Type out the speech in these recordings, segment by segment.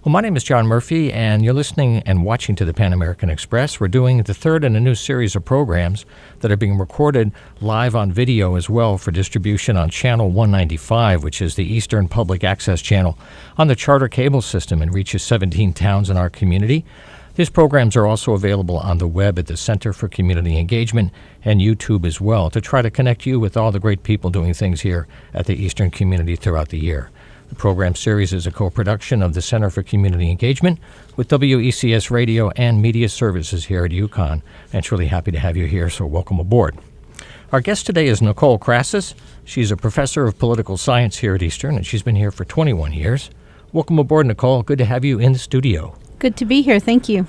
Well, my name is John Murphy, and you're listening and watching to the Pan American Express. We're doing the third in a new series of programs that are being recorded live on video as well for distribution on Channel 195, which is the Eastern Public Access Channel on the Charter Cable System and reaches 17 towns in our community. These programs are also available on the web at the Center for Community Engagement and YouTube as well to try to connect you with all the great people doing things here at the Eastern community throughout the year. The program series is a co-production of the Center for Community Engagement with WECS Radio and Media Services here at UConn. And it's really happy to have you here, so welcome aboard. Our guest today is Nicole Krassas. She's a professor of political science here at Eastern, and she's been here for 21 years. Welcome aboard, Nicole. Good to have you in the studio. Good to be here. Thank you.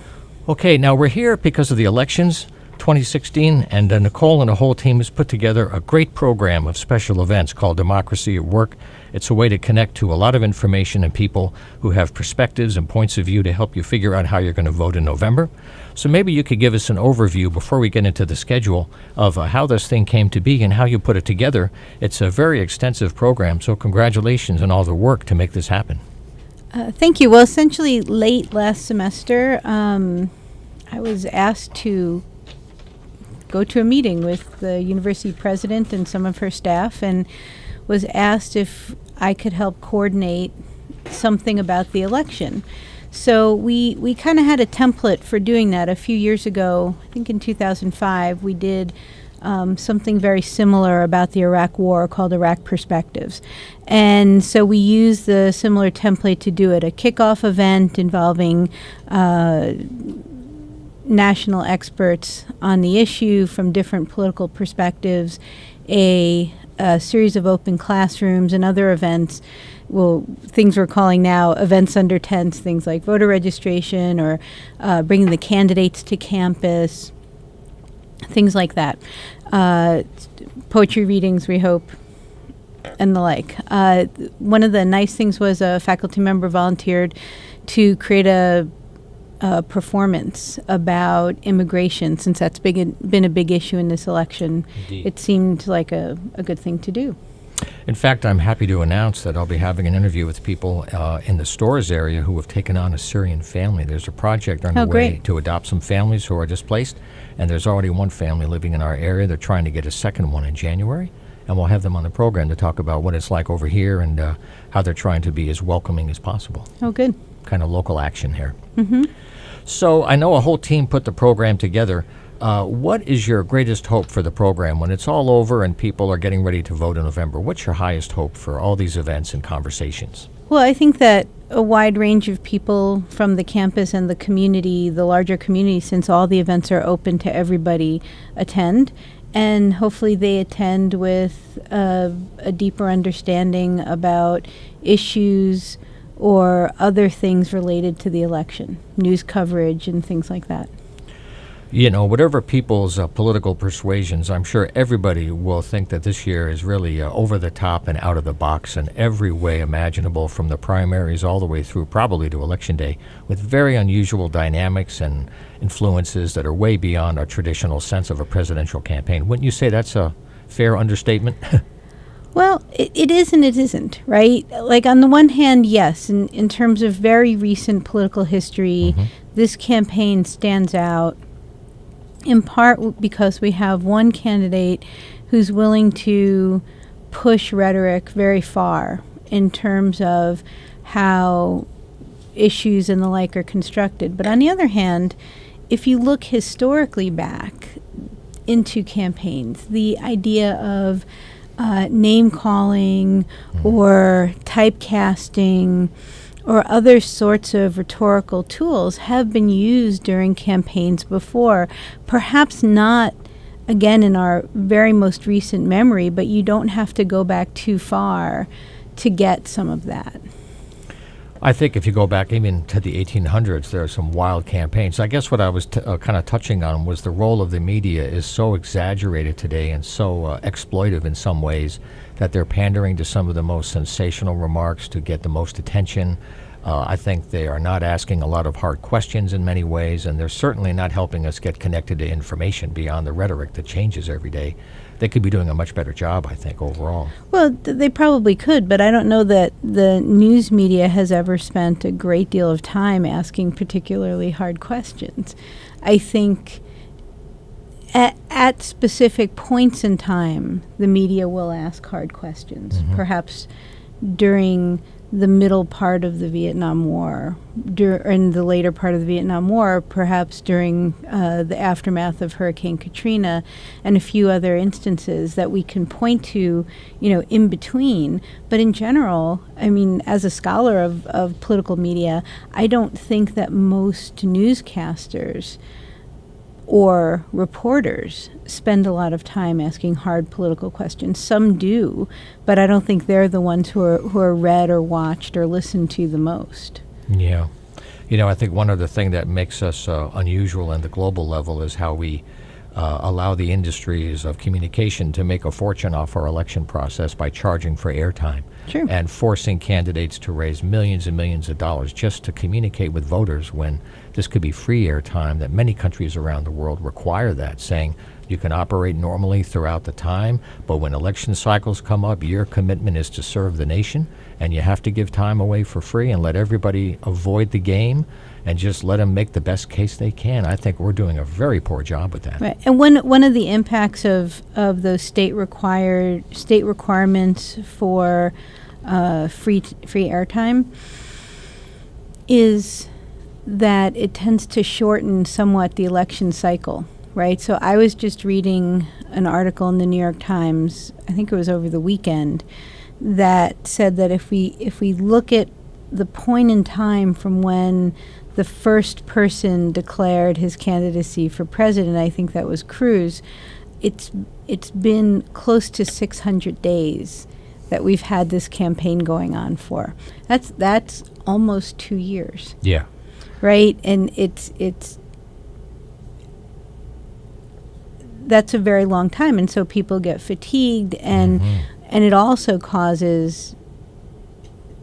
Okay, now we're here because of the elections 2016, and Nicole and the whole team has put together a great program of special events called Democracy at Work. It's a way to connect to a lot of information and people who have perspectives and points of view to help you figure out how you're going to vote in November. So maybe you could give us an overview before we get into the schedule of how this thing came to be and how you put it together. It's a very extensive program, so congratulations on all the work to make this happen. Thank you. Well, essentially late last semester, I was asked to go to a meeting with the university president and some of her staff and was asked if I could help coordinate something about the election. So we kind of had a template for doing that a few years ago. I think in 2005 we did something very similar about the Iraq War called Iraq Perspectives. And so we used the similar template to do it, a kickoff event involving national experts on the issue from different political perspectives, a series of open classrooms and other events, things we're calling now events under tents, things like voter registration or bringing the candidates to campus, things like that. Poetry readings, we hope, and the like. One of the nice things was a faculty member volunteered to create a performance about immigration, since that's been a big issue in this election. Indeed. It seemed like a good thing to do. In fact, I'm happy to announce that I'll be having an interview with people in the Stores area who have taken on a Syrian family. There's a project underway to adopt some families who are displaced, and there's already one family living in our area. They're trying to get a second one in January, and we'll have them on the program to talk about what it's like over here and how they're trying to be as welcoming as possible. Oh, good. Kind of local action here. Mm-hmm. So I know a whole team put the program together. What is your greatest hope for the program when it's all over and people are getting ready to vote in November? What's your highest hope for all these events and conversations? Well, I think that a wide range of people from the campus and the community, the larger community, since all the events are open to everybody, attend. And hopefully they attend with a deeper understanding about issues or other things related to the election, news coverage and things like that. You know, whatever people's political persuasions, I'm sure everybody will think that this year is really over the top and out of the box in every way imaginable, from the primaries all the way through probably to Election Day, with very unusual dynamics and influences that are way beyond our traditional sense of a presidential campaign. Wouldn't you say that's a fair understatement? Well, it is and it isn't, right? Like, on the one hand, yes, in terms of very recent political history, this campaign stands out in part because we have one candidate who's willing to push rhetoric very far in terms of how issues and the like are constructed. But on the other hand, if you look historically back into campaigns, the idea of name calling or typecasting or other sorts of rhetorical tools have been used during campaigns before. Perhaps not, again, in our very most recent memory, but you don't have to go back too far to get some of that. I think if you go back even to the 1800s, there are some wild campaigns. I guess what I was kind of touching on was the role of the media is so exaggerated today and so exploitive in some ways that they're pandering to some of the most sensational remarks to get the most attention. I think they are not asking a lot of hard questions in many ways, and they're certainly not helping us get connected to information beyond the rhetoric that changes every day. They could be doing a much better job, I think, overall. Well, they probably could, but I don't know that the news media has ever spent a great deal of time asking particularly hard questions. I think at specific points in time, the media will ask hard questions, perhaps during the middle part of the Vietnam War, in the later part of the Vietnam War, perhaps during the aftermath of Hurricane Katrina, and a few other instances that we can point to, in between. But in general, I mean, as a scholar of political media, I don't think that most newscasters or reporters spend a lot of time asking hard political questions. Some do, but I don't think they're the ones who are read or watched or listened to the most. Yeah. I think one other thing that makes us unusual in the global level is how we allow the industries of communication to make a fortune off our election process by charging for airtime. Sure. And forcing candidates to raise millions and millions of dollars just to communicate with voters when this could be free airtime, that many countries around the world require that, saying you can operate normally throughout the time, but when election cycles come up, your commitment is to serve the nation, and you have to give time away for free and let everybody avoid the game and just let them make the best case they can. I think we're doing a very poor job with that. Right. And one of the impacts of those state requirements for free airtime is that it tends to shorten somewhat the election cycle, right? So I was just reading an article in the New York Times, I think it was over the weekend, that said that if we look at the point in time from when the first person declared his candidacy for president, I think that was Cruz, it's been close to 600 days that we've had this campaign going on for. That's almost 2 years. Yeah. Right? And that's a very long time, and so people get fatigued, and it also causes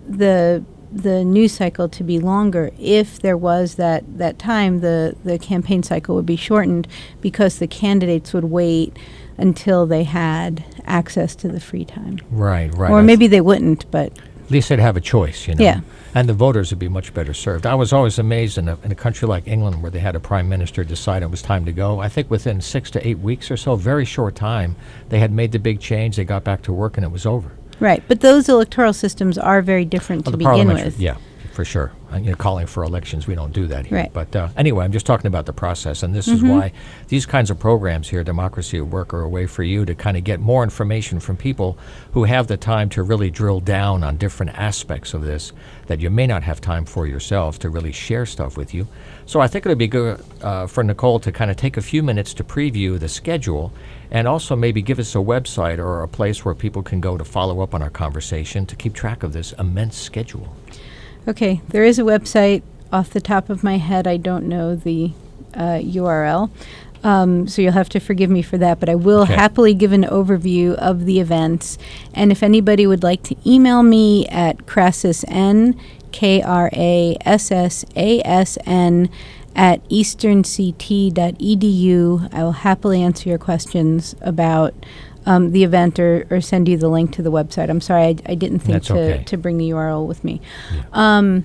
the news cycle to be longer. If there was that time, the campaign cycle would be shortened because the candidates would wait until they had access to the free time. Right. Or maybe they wouldn't, but at least they'd have a choice, Yeah. And the voters would be much better served. I was always amazed in a country like England, where they had a prime minister decide it was time to go. I think within 6 to 8 weeks or so, very short time, they had made the big change. They got back to work, and it was over. Right, but those electoral systems are very different to begin with. Yeah, for sure. Calling for elections, we don't do that here. Right. But anyway, I'm just talking about the process, and this is why these kinds of programs here, Democracy at Work, are a way for you to kind of get more information from people who have the time to really drill down on different aspects of this that you may not have time for yourself to really share stuff with you. So I think it would be good for Nicole to kind of take a few minutes to preview the schedule, and also maybe give us a website or a place where people can go to follow up on our conversation to keep track of this immense schedule. Okay, there is a website. Off the top of my head, I don't know the URL, so you'll have to forgive me for that, but I will happily give an overview of the events. And if anybody would like to email me at Krassasn, KRASSASN, at easternct.edu, I will happily answer your questions about the event or send you the link to the website. I'm sorry, I didn't think to bring the URL with me. Yeah.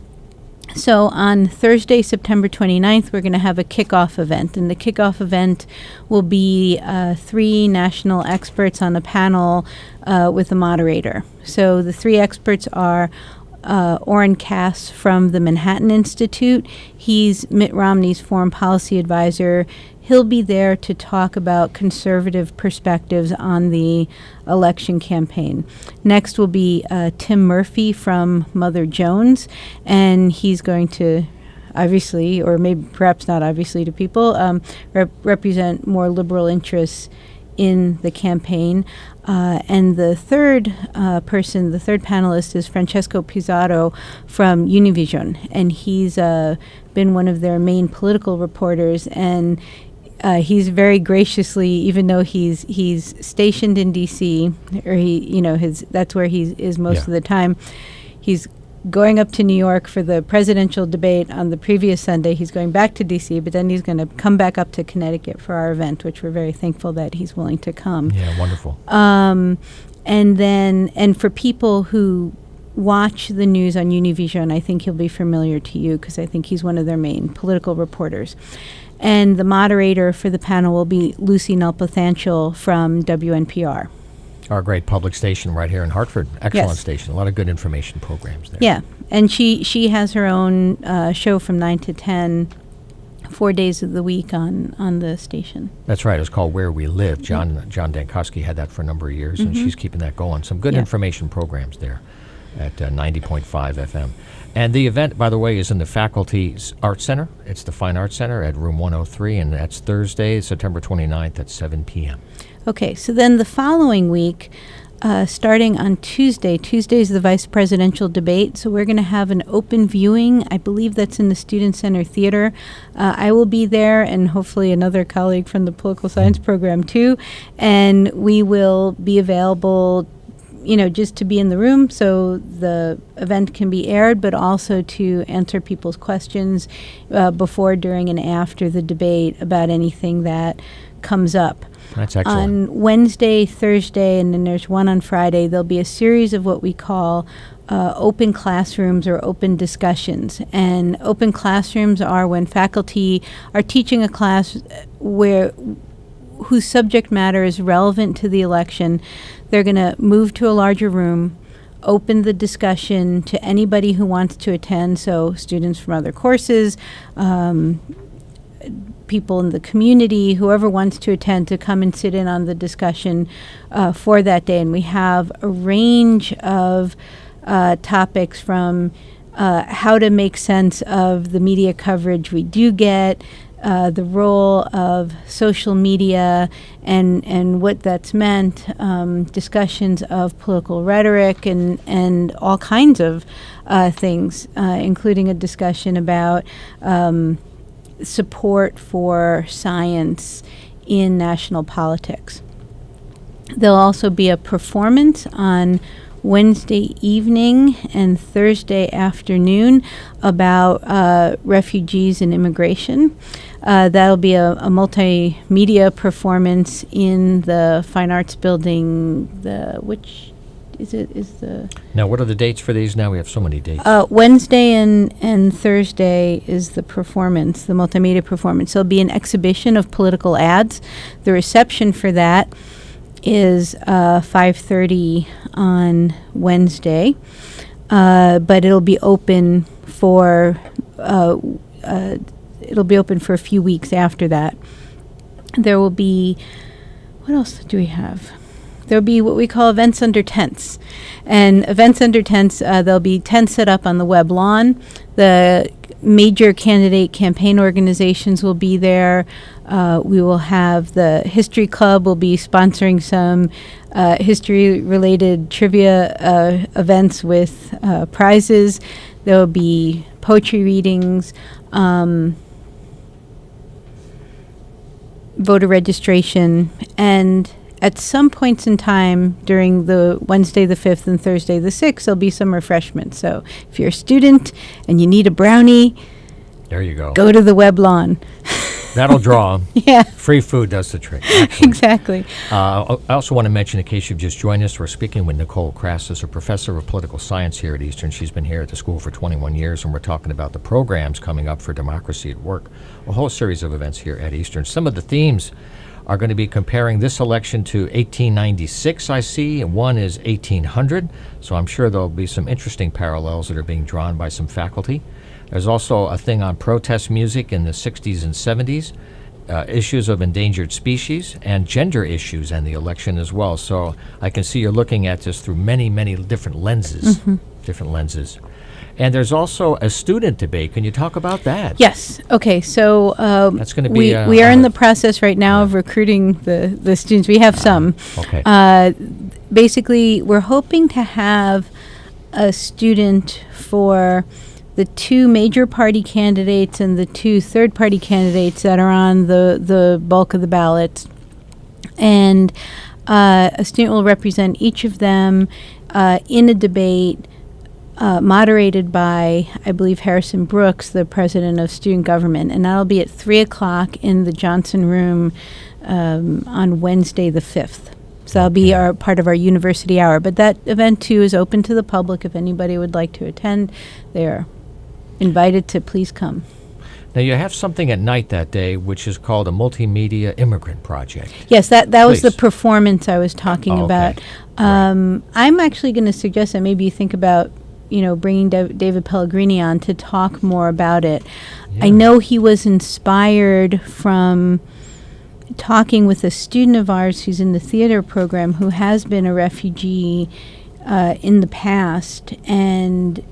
So on Thursday, September 29th, we're going to have a kickoff event. And the kickoff event will be 3 national experts on a panel with a moderator. So the 3 experts are Orrin Cass from the Manhattan Institute. He's Mitt Romney's foreign policy advisor. He'll be there to talk about conservative perspectives on the election campaign. Next will be Tim Murphy from Mother Jones, and he's going to obviously, or maybe perhaps not obviously to people, represent more liberal interests in the campaign. And the third the third panelist is Francesco Pizzato from Univision, and he's been one of their main political reporters, and he's very graciously, even though he's stationed in D.C., or that's where he is most of the time, he's going up to New York for the presidential debate on the previous Sunday. He's going back to D.C., but then he's going to come back up to Connecticut for our event, which we're very thankful that he's willing to come. Yeah, wonderful. And for people who watch the news on Univision, I think he'll be familiar to you because I think he's one of their main political reporters. And the moderator for the panel will be Lucy Nalpathanchel from WNPR. Our great public station right here in Hartford. Excellent Yes. station. A lot of good information programs there. Yeah, and she has her own show from 9 to 10, 4 days of the week on the station. That's right. It's called Where We Live. John Dankowski had that for a number of years, and she's keeping that going. Some good information programs there at 90.5 FM. And the event, by the way, is in the Faculty's Art Center. It's the Fine Arts Center at room 103, and that's Thursday, September 29th at 7 p.m. Okay, so then the following week, starting on Tuesday is the vice presidential debate. So we're going to have an open viewing. I believe that's in the Student Center Theater. I will be there, and hopefully another colleague from the political science program too. And we will be available, just to be in the room so the event can be aired, but also to answer people's questions before, during, and after the debate about anything that comes up. That's excellent. On Wednesday, Thursday, and then there's one on Friday, there'll be a series of what we call open classrooms or open discussions. And open classrooms are when faculty are teaching a class whose subject matter is relevant to the election. They're going to move to a larger room, open the discussion to anybody who wants to attend, so students from other courses, people in the community, whoever wants to attend, to come and sit in on the discussion for that day. And we have a range of topics from how to make sense of the media coverage we do get, the role of social media and what that's meant, discussions of political rhetoric and all kinds of things, including a discussion about support for science in national politics. There'll also be a performance on Wednesday evening and Thursday afternoon about refugees and immigration. That'll be a multimedia performance in the Fine Arts Building. Now, what are the dates for these now? We have so many dates. Wednesday and Thursday is the performance, the multimedia performance. There'll be an exhibition of political ads. The reception for that is 5:30 on Wednesday, but it'll be open for a few weeks after that. There will be, what else do we have? There'll be what we call events under tents. And events under tents, there'll be tents set up on the web lawn. The major candidate campaign organizations will be there. We will have the History Club will be sponsoring some history-related trivia events with prizes. There will be poetry readings, voter registration, and at some points in time during the Wednesday the 5th and Thursday the 6th, there'll be some refreshments. So if you're a student and you need a brownie, there you go. Go to the web lawn. That'll draw 'em. Yeah. Free food does the trick. Exactly. I also want to mention, in case you've just joined us, we're speaking with Nicole Krassas, a professor of political science here at Eastern. She's been here at the school for 21 years, and we're talking about the programs coming up for Democracy at Work, a whole series of events here at Eastern. Some of the themes are going to be comparing this election to 1896, I see, and one is 1800. So I'm sure there'll be some interesting parallels that are being drawn by some faculty. There's also a thing on protest music in the 60s and 70s, issues of endangered species, and gender issues and the election as well. So I can see you're looking at this through many, many different lenses. And there's also a student debate. Can you talk about that? Yes. Okay. So that's going to be. We are in the process right now of recruiting the students. We have some. Okay. Basically, we're hoping to have a student for the two major party candidates and the two third-party candidates that are on the bulk of the ballots. And a student will represent each of them in a debate moderated by, I believe, Harrison Brooks, the president of student government. And that'll be at 3 o'clock in the Johnson Room on Wednesday the 5th. So that'll be part of our university hour. But that event, too, is open to the public. If anybody would like to attend, they're invited to please come. Now, you have something at night that day, which is called a Multimedia Immigrant Project. Yes, that was the performance I was talking about. Right. I'm actually going to suggest that maybe you think about, bringing David Pellegrini on to talk more about it. Yeah. I know he was inspired from talking with a student of ours who's in the theater program who has been a refugee in the past, and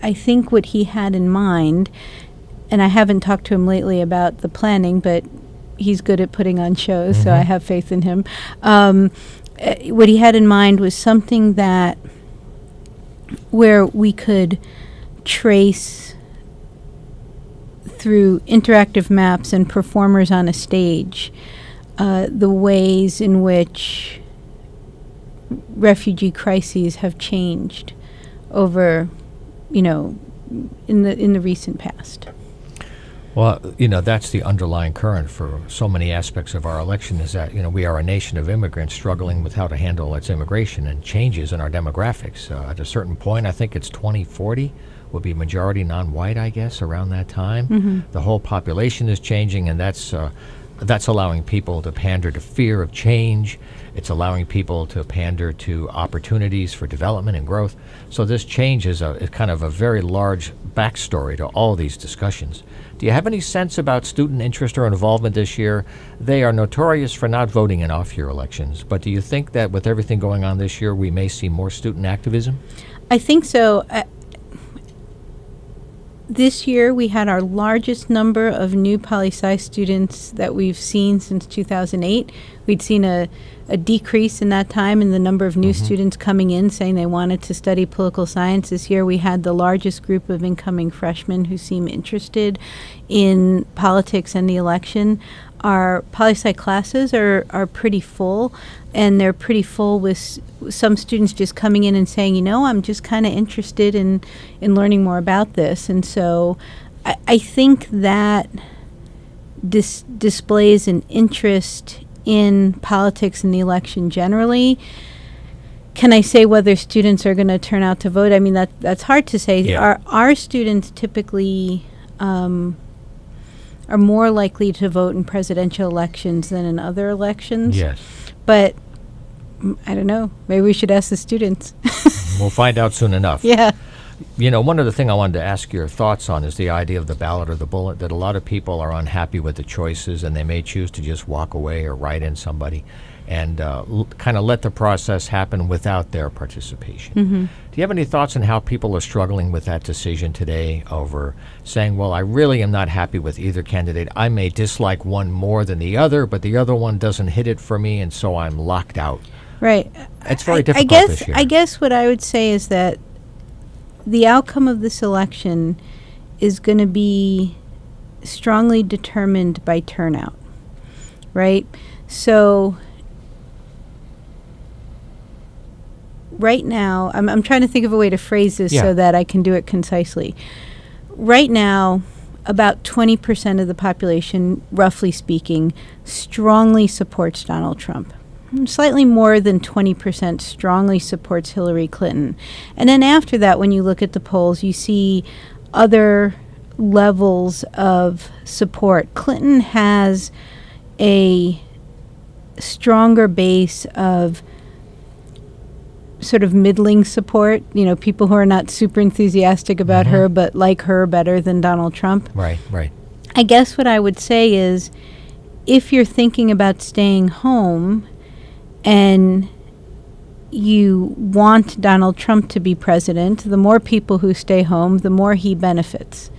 I think what he had in mind, and I haven't talked to him lately about the planning, but he's good at putting on shows, so I have faith in him. What he had in mind was something where we could trace through interactive maps and performers on a stage the ways in which refugee crises have changed over, in the recent past. Well, that's the underlying current for so many aspects of our election is that, we are a nation of immigrants struggling with how to handle its immigration and changes in our demographics. At a certain point, I think it's 2040, will be majority non-white, I guess, around that time. The whole population is changing, and that's allowing people to pander to fear of change. It's allowing people to pander to opportunities for development and growth. So this change is kind of a very large backstory to all these discussions. Do you have any sense about student interest or involvement this year? They are notorious for not voting in off-year elections, but do you think that with everything going on this year, we may see more student activism? I think so. This year, we had our largest number of new poli-sci students that we've seen since 2008. We'd seen a decrease in that time in the number of new students coming in saying they wanted to study political science. This year, we had the largest group of incoming freshmen who seem interested in politics and the election. Our poli-sci classes are pretty full, and they're pretty full with some students just coming in and saying, I'm just kind of interested in learning more about this. And so I think that displays an interest in politics and the election generally. Can I say whether students are going to turn out to vote? I mean, that's hard to say. Yeah. Our students typically are more likely to vote in presidential elections than in other elections. Yes. But I don't know. Maybe we should ask the students. We'll find out soon enough. Yeah. One other thing I wanted to ask your thoughts on is the idea of the ballot or the bullet, that a lot of people are unhappy with the choices and they may choose to just walk away or write in somebody and kind of let the process happen without their participation. Do you have any thoughts on how people are struggling with that decision today over saying, well, I really am not happy with either candidate. I may dislike one more than the other, but the other one doesn't hit it for me, and so I'm locked out. Right. It's very difficult this year. I guess what I would say is that the outcome of this election is going to be strongly determined by turnout, right? So right now, I'm trying to think of a way to phrase this so that I can do it concisely. Right now, about 20% of the population, roughly speaking, strongly supports Donald Trump. Slightly more than 20% strongly supports Hillary Clinton. And then after that, when you look at the polls, you see other levels of support. Clinton has a stronger base of sort of middling support, people who are not super enthusiastic about her, but like her better than Donald Trump. Right. I guess what I would say is, if you're thinking about staying home and you want Donald Trump to be president, the more people who stay home, the more he benefits.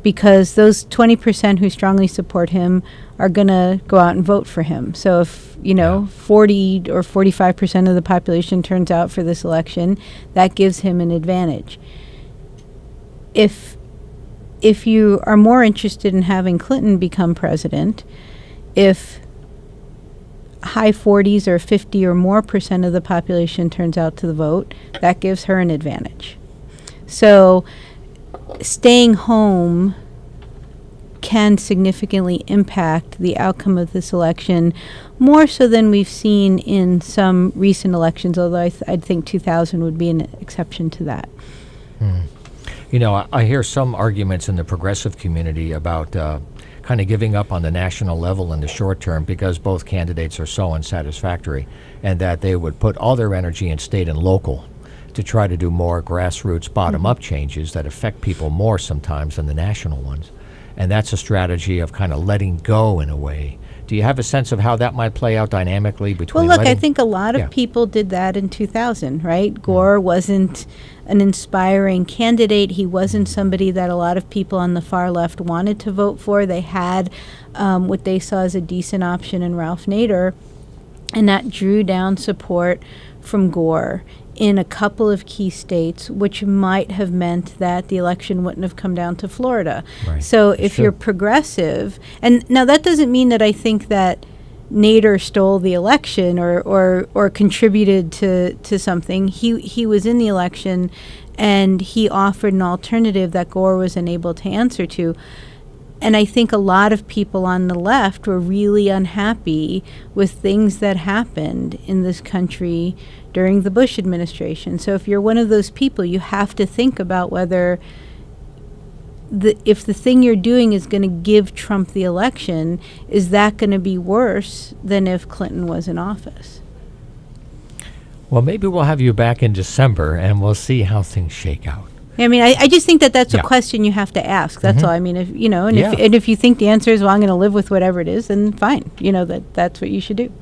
Because those 20% who strongly support him are going to go out and vote for him. So if, 40 or 45% of the population turns out for this election, that gives him an advantage. If you are more interested in having Clinton become president, if high 40s or 50 or more % of the population turns out to the vote, that gives her an advantage. So staying home can significantly impact the outcome of this election, more so than we've seen in some recent elections, although I think 2000 would be an exception to that. You know, I hear some arguments in the progressive community about kind of giving up on the national level in the short term because both candidates are so unsatisfactory, and that they would put all their energy in state and local to try to do more grassroots, bottom-up changes that affect people more sometimes than the national ones. And that's a strategy of kind of letting go in a way. Do you have a sense of how that might play out dynamically between? Well, look, I think a lot of people did that in 2000, right? Gore wasn't an inspiring candidate. He wasn't somebody that a lot of people on the far left wanted to vote for. They had what they saw as a decent option in Ralph Nader, and that drew down support from Gore in a couple of key states, which might have meant that the election wouldn't have come down to Florida. Right. So if you're progressive, and now that doesn't mean that I think that Nader stole the election or contributed to something. He was in the election, and he offered an alternative that Gore was unable to answer to. And I think a lot of people on the left were really unhappy with things that happened in this country during the Bush administration. So if you're one of those people, you have to think about whether if the thing you're doing is going to give Trump the election, is that going to be worse than if Clinton was in office? Well, maybe we'll have you back in December, and we'll see how things shake out. I mean, I just think that's a question you have to ask. That's all. I mean, if you know, if you think the answer is, well, I'm going to live with whatever it is, then fine. You know, that's what you should do.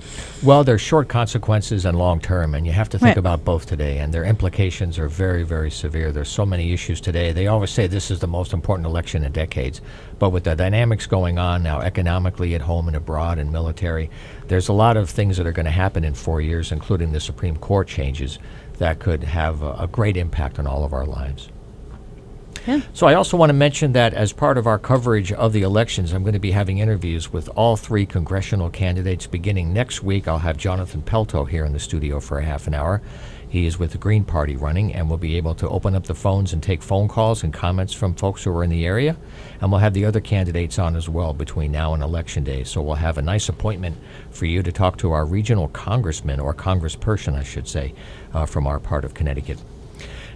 Well, there's short consequences and long term, and you have to think about both today, and their implications are very, very severe. There's so many issues today. They always say this is the most important election in decades, but with the dynamics going on now economically at home and abroad and military, there's a lot of things that are going to happen in 4 years, including the Supreme Court changes that could have a great impact on all of our lives. Yeah. So I also want to mention that as part of our coverage of the elections, I'm going to be having interviews with all three congressional candidates beginning next week. I'll have Jonathan Pelto here in the studio for a half an hour. He is with the Green Party running, and we'll be able to open up the phones and take phone calls and comments from folks who are in the area. And we'll have the other candidates on as well between now and Election Day. So we'll have a nice appointment for you to talk to our regional congressman, or congressperson, I should say, from our part of Connecticut.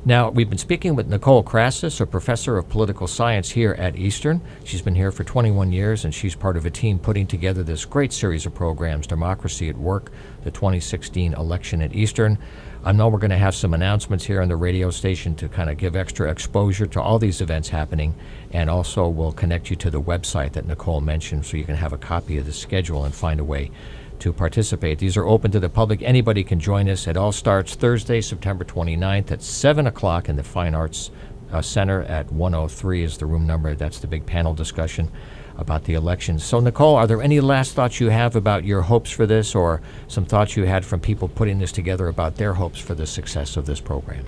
Now, we've been speaking with Nicole Krassas, a professor of political science here at Eastern. She's been here for 21 years, and she's part of a team putting together this great series of programs, Democracy at Work, the 2016 election at Eastern. I know we're going to have some announcements here on the radio station to kind of give extra exposure to all these events happening, and also we'll connect you to the website that Nicole mentioned so you can have a copy of the schedule and find a way to participate. These are open to the public. Anybody can join us. It all starts Thursday, September 29th at 7 o'clock in the Fine Arts Center at 103 is the room number. That's the big panel discussion about the elections. So, Nicole, are there any last thoughts you have about your hopes for this, or some thoughts you had from people putting this together about their hopes for the success of this program?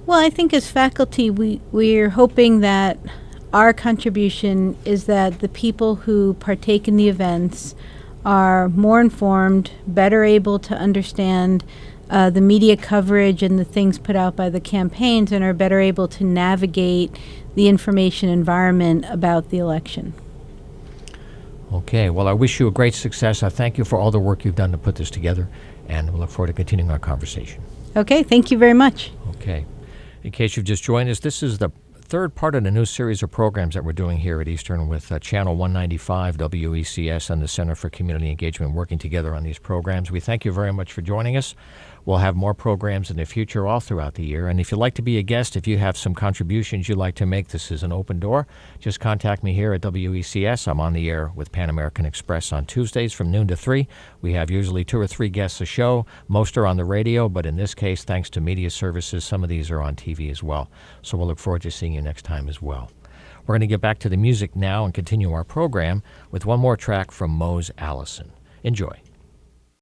Well, I think as faculty, we're hoping that our contribution is that the people who partake in the events are more informed, better able to understand the media coverage and the things put out by the campaigns, and are better able to navigate the information environment about the election. Okay, well, I wish you a great success. I thank you for all the work you've done to put this together, and we look forward to continuing our conversation. Okay, thank you very much. Okay. In case you've just joined us, this is the third part in a new series of programs that we're doing here at Eastern with Channel 195, WECS, and the Center for Community Engagement working together on these programs. We thank you very much for joining us. We'll have more programs in the future all throughout the year. And if you'd like to be a guest, if you have some contributions you'd like to make, this is an open door. Just contact me here at WECS. I'm on the air with Pan American Express on Tuesdays from noon to 3. We have usually 2 or 3 guests a show. Most are on the radio, but in this case, thanks to media services, some of these are on TV as well. So we'll look forward to seeing you next time as well. We're going to get back to the music now and continue our program with one more track from Mose Allison. Enjoy.